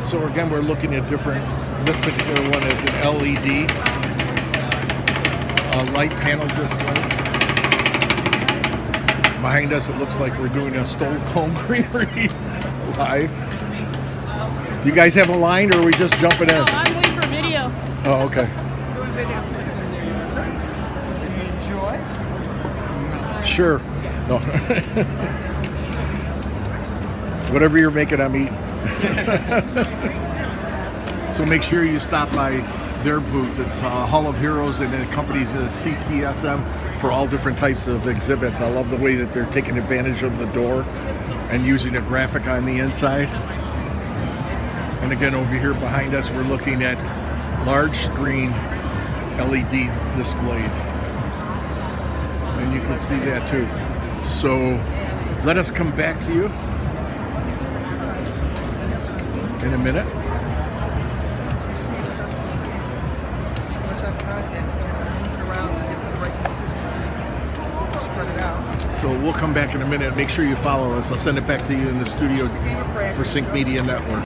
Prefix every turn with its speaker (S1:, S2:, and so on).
S1: So again, we're looking at different. This particular one is an LED light panel display. Behind us, it looks like we're doing a Stone Cold Creamery live. Do you guys have a line, or are we just jumping in?
S2: No, I'm waiting for video.
S1: Oh, okay.
S3: Enjoy.
S1: Sure. No. Whatever you're making, I'm eating. So make sure you stop by their booth. It's Hall of Heroes, and it accompanies CTSM for all different types of exhibits. I love the way that they're taking advantage of the door and using a graphic on the inside. And again, over here behind us, we're looking at large screen LED displays. And you can see that too. So let us come back to you in a minute. So we'll come back in a minute. Make sure you follow us. I'll send it back to you in the studio for Sync Media Network.